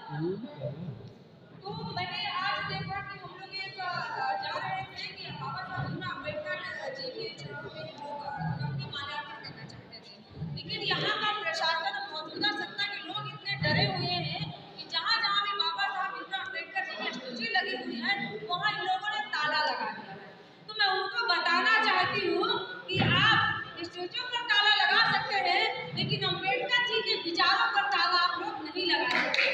तो मैंने आज देखा कि हम लोग एक जा रहे थे कि बाबा साहब भीमराव अम्बेडकर जी के चरणों में लोग अपनी माल्यार्पण करना चाहते थे, लेकिन यहाँ का प्रशासन और मौजूदा सत्ता के लोग इतने डरे हुए हैं कि जहाँ जहाँ भी बाबा साहब भीमराव अम्बेडकर जी की स्टैच्यू लगी हुई है वहाँ इन लोगों ने ताला लगा दिया है। तो मैं उनको बताना चाहती हूँ कि आप स्टैच्यू पर ताला लगा सकते हैं, लेकिन अम्बेडकर जी के विचारों पर ताला आप लोग नहीं लगा सकते।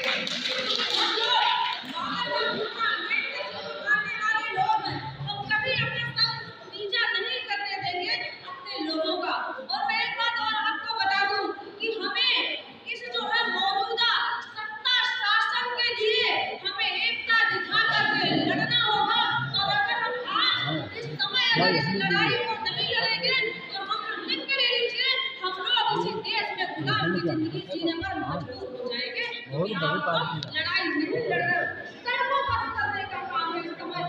लड़ाई को नहीं लड़ेंगे तो हम लिख के ले लीजिए, हम लोग इसी देश में गुलाम की जिंदगी जीने पर मजबूर हो जाएंगे। लड़ाई नहीं लड़ रहे, सड़कों पर उतरने का काम है। इस समय आप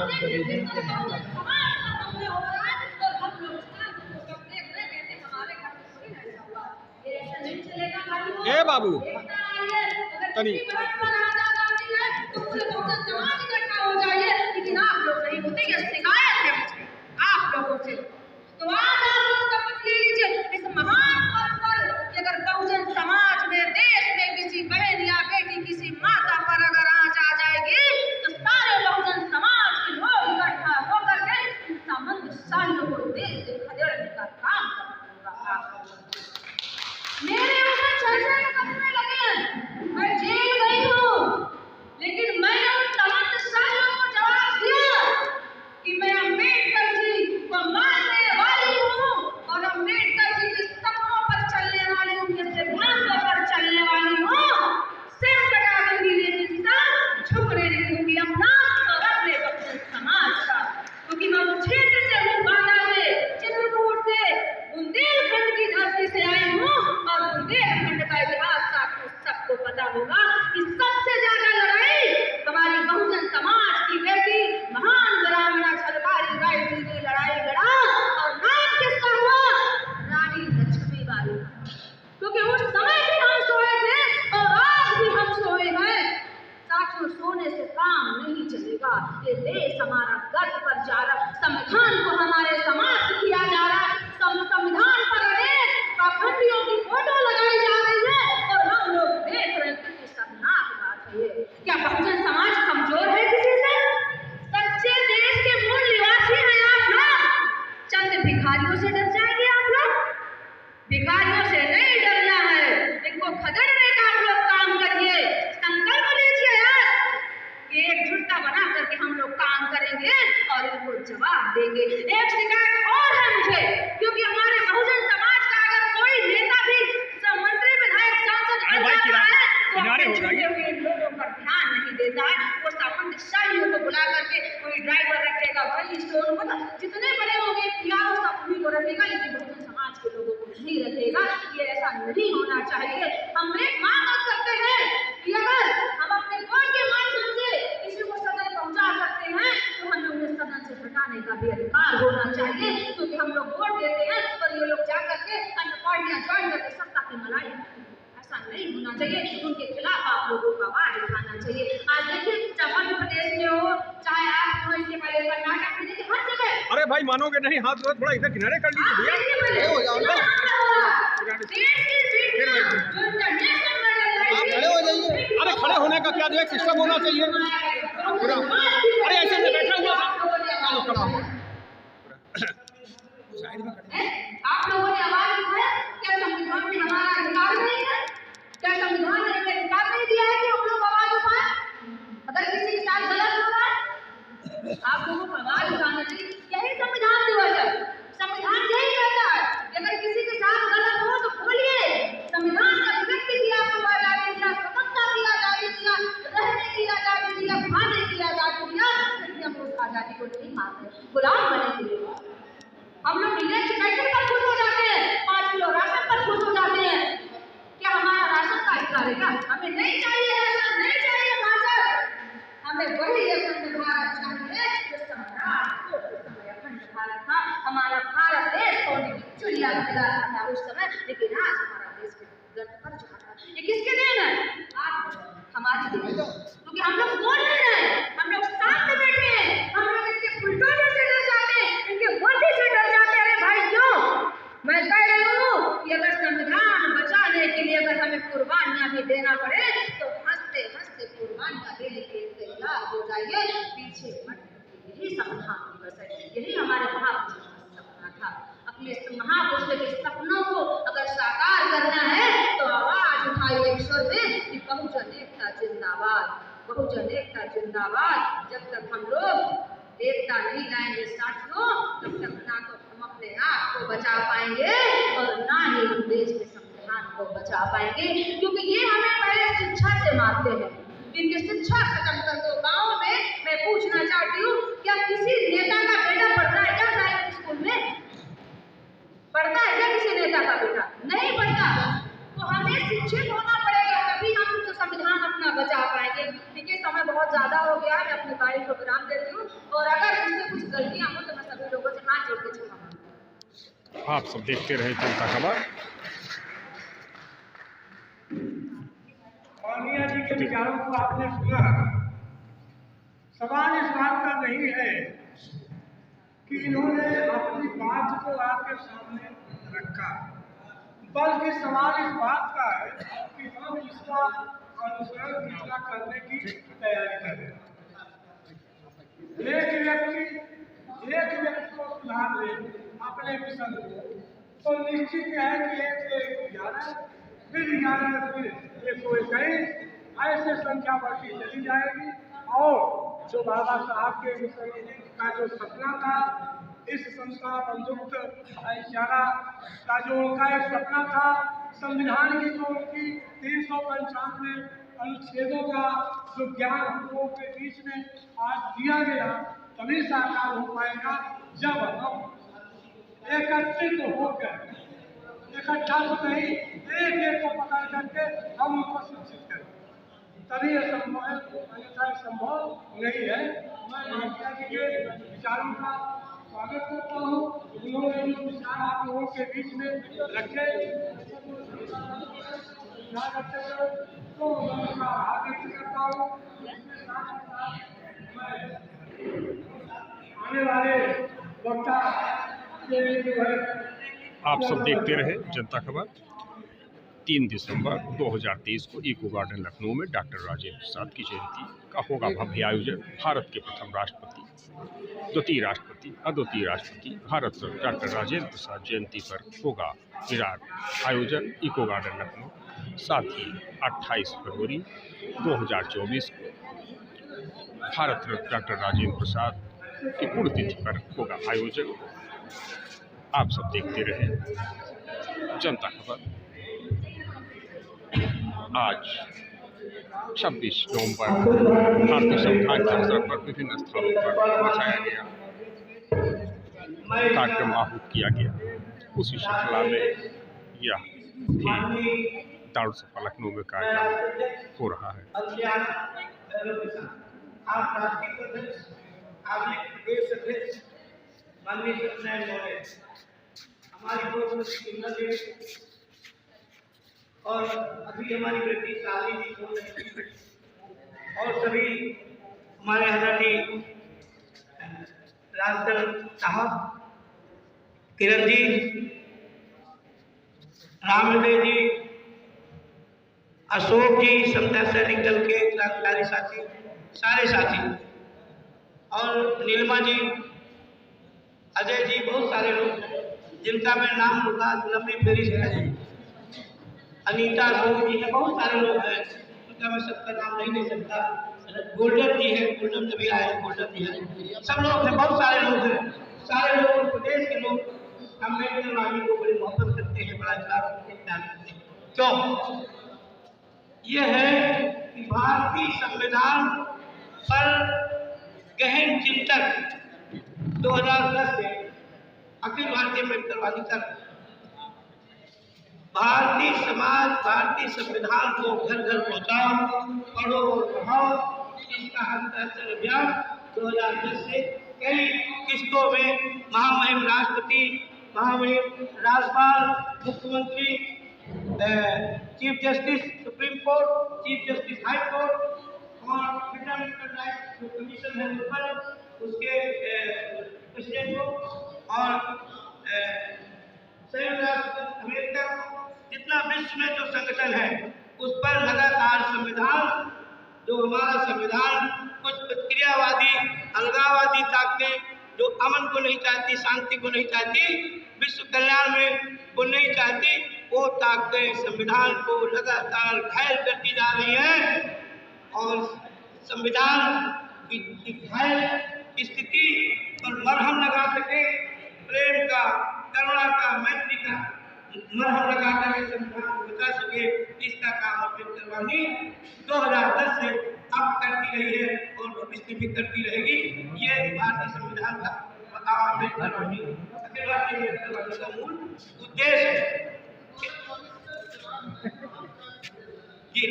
देखिए किस तरह समाज का हमला हो रहा है और हम लोग सब देख रहे हैं कि हमारे घर में थोड़ी ना ऐसा हुआ। ये ऐसा नहीं चलेगा भाइयों। ए बाबू तनी तो पूरे बहुजन समाज इकट्ठा हो जाइए, लेकिन आप लोग नहीं होते। ये शिकायत है आप लोगों से। तो आज आप लोग शपथ ले लीजिए इस महान पद पर कि अगर बहुजन समाज में देश में किसी बहन या बेटी किसी माता पर अगर आंच आ जाएगी तो सारे बहुजन समाज के लोग इकट्ठा होकर के इन सामंतशाहियों को देश से खदेड़ने का काम करना होगा। मेरे ऊपर चर्चा करने लगे हैं, मैं जेल गई हूँ, लेकिन मैंने उन सामंतशाहियों को जवाब दिया कि मैं अम्बेडकर जी को मानने वाली हूँ और अम्बेडकर जी के सपनों पर चलने वाली हूँ, उनके सिद्धांतों पर चलने वाली हूँ। सिर कटा दूंगी लेकिन सर झुकने नहीं दूंगी अपना और अपने बहुजन समाज का, क्योंकि मैं उस क्षेत्र से हूँ, बांदा से, चित्रकूट से, बुंदेलखंड की धरती से आई हूँ और बुंदेलखंड का इतिहास आपको सबको पता होगा कि सबसे ज्यादा लड़ाई हमारी बहुजन समाज की बेटी महान ग्रामीणा छलकारी बाई जी ने लड़ाई लड़ा और नाम किसका हुआ? रानी लक्ष्मीबाई। क्योंकि उस समय भी हम सोए थे और आज भी हम सोए हैं। साथियों, सोने से काम नहीं चलेगा। ये देश हमारा गर्व पर जा रहा, संविधान को हमारे समाप्त किया जा रहा है, संविधान पर अनेक पाखंडियों की फोटो लगाई जा रही है और हम लोग देख रहे हैं कि शर्मनाक बात है ये। क्या बहुजन समाज कमजोर है किसी से? सच्चे देश के मूल निवासी हैं आप लोग। चंद भिखारियों से डर जाएंगे आप लोग? भिखारियों से नहीं डरना है, इनको खदेड़ने का आप लोग काम करिए। संकल्प लीजिए यार कि एकजुटता बना करके हम लोग काम करेंगे और इनको जवाब देंगे। एक शिकायत और है मुझे, क्योंकि हमारे बहुजन समाज का अगर कोई नेता भी मंत्री विधायक सांसद बन जाता है तो इन लोगों पर ध्यान नहीं देता है। वो सामंतशाहियों को बुला करके कोई ड्राइवर रखेगा, वही स्टोर मतलब जितने बड़े होंगे यार सब भी को रखेगा, लेकिन बहुजन समाज के लोगों को नहीं रखेगा। ये ऐसा नहीं होना चाहिए। हम एक मांग करते हैं कि अगर हम अपने वोट के माध्यम से किसी को सदन पहुंचा सकते हैं तो हमें उन्हें सदन से हटाने का भी अधिकार होना चाहिए, क्योंकि हम लोग वोट देते हैं और ये लोग जा करके अन्य पार्टियां ज्वाइन करके सत्ता की मलाई। ऐसा नहीं होना चाहिए। उनके खिलाफ आप लोगों को आवाज उठाना चाहिए। आज देखिए, चाहे मध्य प्रदेश में हो, चाहे आप इसके पहले कर्नाटक में, देखिए हर जगह। अरे भाई मानोगे नहीं, हाथ थोड़ा इधर किनारे कर लीजिए भैया। हो जाओ ना, आप खड़े हो जाइए। अरे खड़े होने का क्या जो है सिस्टम होना चाहिए। अरे ऐसे में बैठा हुआ आप लोगों ने आवाज उठाया। क्या संविधान में हमारा अधिकार नहीं है? क्या संविधान ने हमें अधिकार नहीं दिया है कि हम लोग आवाज उठाएं अगर किसी के साथ गलत हो रहा है? आप लोगों को आवाज उठाना चाहिए। यही संविधान दिवस है। संविधान यही कहता है कि अगर किसी के साथ गलत हो तो बोलिए। संविधान ने अभिव्यक्ति की आपको आजादी दिया, स्वतंत्रता की आजादी दिया, रहने की आजादी दिया, खाने की आजादी दिया, लेकिन हम उस आजादी को नहीं मानते, गुलाम बने हुए। हम लोग इलेक्शन पर खुश हो जाते हैं, 5 किलो राशन पर खुश हो जाते हैं। क्या हमारा राशन का अधिकार है? हमें नहीं चाहिए राशन, नहीं चाहिए भाषण, हमें वही अखंड भारत चाहिए जो सम्राट को उस समय अखंड भारत था। हमारा भारत देश सोने की चिड़िया लगा था उस समय, लेकिन आज हमारा देश के गर्त पर जा रहा है। ये किसके देन है? आप हमारी हमें कुर्बानियां भी देना पड़े तो हंसते हंसते कुर्बानियां देने के लिए तैयार हो जाइए, पीछे मत हटिए। यही संविधान दिवस है, यही हमारे महापुरुषों का सपना था। अपने इस महापुरुषों के सपनों को अगर साकार करना है तो आवाज उठाइए ईश्वर में कि बहुजन एकता जिंदाबाद, बहुजन एकता जिंदाबाद। जब तक हम लोग एकता नहीं लाएंगे साथियों, तब तक ना तो हम अपने आप को बचा पाएंगे और ना ही हम देश के संविधान को बचा पाएंगे, क्योंकि ये हमें पहले शिक्षा से मारते हैं। इनकी शिक्षा खत्म कर दो। गाँव में मैं पूछना चाहती हूँ, क्या किसी नेता का बेटा पढ़ता है क्या प्राइवेट स्कूल में? पढ़ता है क्या किसी नेता का बेटा? नहीं पढ़ता। तो हमें शिक्षित होना पड़ेगा, तभी हम तो संविधान अपना बचा पाएंगे। देखिए समय बहुत ज्यादा हो गया है, मैं अपनी बारी को विराम देती हूँ, और अगर मुझसे कुछ गलतियां हो तो मैं सभी लोगों से हाथ जोड़ के क्षमा मांगती हूँ। आप सब देखते रहे जनता खबर। माननीय जी के विचारों को आपने सुना। सवाल इस बात का नहीं है कि इन्होंने अपनी बात को आपके सामने रखा, बल्कि सवाल इस बात का है कि हम इसका अनुसरण कितना करने की तैयारी करें। एक व्यक्ति को सुधार ले अपने मिशन को, तो निश्चित है कि 1 से 11, फिर 11 फिर 121, ऐसे संख्या बढ़ती चली जाएगी। और जो बाबा साहब के मिशन का जो सपना था, इस संस्था बंधुत्व भाईचारा का जो उनका एक सपना था, संविधान की जो उनकी 395 अनुच्छेदों का जो ज्ञान हम लोगों के बीच में आज दिया गया, तभी साकार हो पाएगा जब हम एकत्रित होकर, इकट्ठा तो नहीं, एक एक को पकड़ करके हम उनको शिक्षित करें, तभी यह संभव है, अन्यथा संभव नहीं है। मैं माननीय जी के विचारों का स्वागत करता हूँ। उन्होंने जो विचार आप लोगों के बीच में रखे, तो उनका आभार व्यक्त करता हूँ। आने वाले वक्ता आप सब देखते रहे जनता खबर। 3 दिसंबर 2023 को इको गार्डन लखनऊ में डॉक्टर राजेंद्र प्रसाद की जयंती का होगा भव्य आयोजन। भारत के प्रथम राष्ट्रपति, द्वितीय राष्ट्रपति, अद्वितीय राष्ट्रपति भारत रत्न डॉक्टर राजेंद्र प्रसाद जयंती पर होगा विराट आयोजन इको गार्डन लखनऊ। साथ ही 28 फरवरी 2024 को भारत रत्न डॉक्टर राजेंद्र प्रसाद की पुण्यतिथि पर होगा आयोजन। आप सब देखते रहे जनता खबर। आज 26 नवंबर भारतीय संविधान के अवसर पर विभिन्न स्थानों पर मचाया गया कार्यक्रम आहूत किया गया। उसी श्रृंखला में यह भी दारुसफा लखनऊ में कार्यक्रम हो रहा है। और अभी हमारी बेटी शादी जी हो रही है, और सभी हमारे आदरणीय राजदल साहब, किरण जी, रामदेव जी, अशोक जी, समता सैनिक दल के क्रांतिकारी साथी, सारे साथी, और नीलमा जी, अजय जी, बहुत सारे लोग जिनका मैं नाम लूँगा लंबी फेरी से है, अनीता लोग जी हैं, बहुत सारे लोग हैं, उनका मैं सबका नाम नहीं ले सकता। गोल्डन जी है, गोल्डन कभी आए हैं, गोल्डन जी है, सब लोग हैं, बहुत सारे लोग हैं, सारे लोग प्रदेश के लोग अम्बेडकर वाणी को बड़ी मोहब्बत करते हैं, बड़ा इख्तियार करते हैं। क्यों? ये है कि भारतीय संविधान पर गहन चिंतन 2010 से अखिल भारतीय अम्बेडकर वाणी तक भारतीय समाज, भारतीय संविधान को घर घर पहुँचाओ, पढ़ो और पढ़ाओ, इसका हस्ताक्षर अभियान 2010 से कई किस्तों में महामहिम राष्ट्रपति, महामहिम राज्यपाल, मुख्यमंत्री, chief justice supreme court, chief justice high court और फंडामेंटल राइट्स जो कमीशन है ऊपर उसके प्रेसिडेंट को और संयुक्त राष्ट्र अमेरिका को जितना विश्व में जो संगठन है उस पर लगातार संविधान, जो हमारा संविधान, कुछ प्रतिक्रियावादी अलगाववादी ताकतें जो अमन को नहीं चाहती, शांति को नहीं चाहती, विश्व कल्याण में को नहीं चाहती, वो ताकतें संविधान को लगातार घायल करती जा रही हैं और संविधान की घायल स्थिति पर मरहम लगा सके, प्रेम का, करुणा का, मैत्री का मरहम लगा कर संविधान को बचा सके, इसका काम अम्बेडकर वाहिनी 2010 से अब करती रही है और भविष्य भी करती रहेगी। ये भारतीय संविधान का अम्बेडकर वाहिनी अखिल भारतीय अम्बेडकर वाहिनी का मूल उद्देश्य है। ये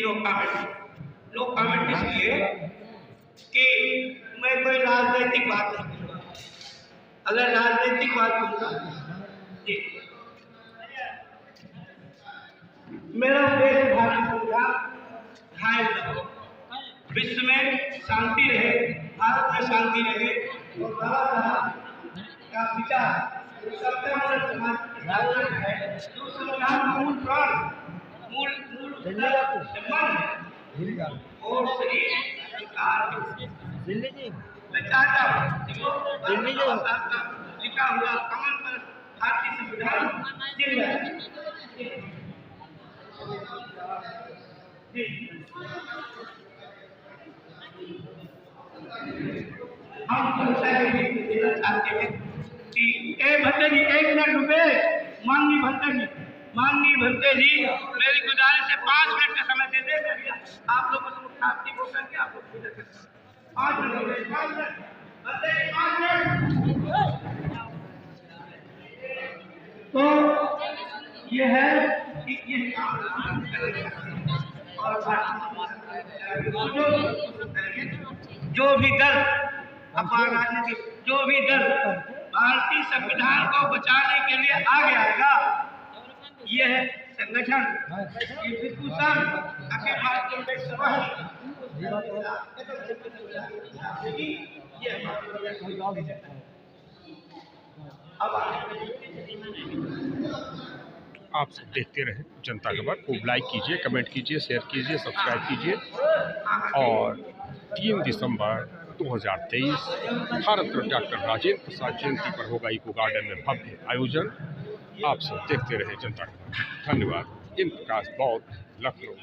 नो कमेंट इसलिए कि मैं कोई राजनीतिक बात नहीं करूँगा। अगर राजनीतिक बात करूँगा जी, मेरा उद्देश्य भारतीय संविधान घायल न हो, विश्व में शांति रहे, भारत में शांति रहे और बाबा साहब का विचार सत्यामूलक समाज है, जो संविधान का मूल प्राण, मूल सम्मान है और शरीर अधिकार मैं चाहता हूँ लिखा हुआ कमल पर भारतीय संविधान हम देना चाहते हैं कि भट्टे जी 1 मिनट रुपए, माननीय भट्टे जी मेरी गुजारिश है 5 मिनट का समय दे दें। आप लोगों से मुखातिब होकर के आप लोग 5 मिनट तो ये है कि ये जो भी दल अपना राजनीतिक जो भी दल भारतीय संविधान को बचाने के लिए आगे आएगा, यह संगठन अखिल भारतीय अम्बेडकर आप सब देखते रहे जनता खबर को लाइक कीजिए, कमेंट कीजिए, शेयर कीजिए, सब्सक्राइब कीजिए। और 3 दिसंबर 2023 भारत रत्न डॉक्टर राजेंद्र प्रसाद जयंती पर होगा इको गार्डन में भव्य आयोजन। आप सब देखते रहे जनता खबर। धन्यवाद। इन प्रकाश बौद्ध, लखनऊ।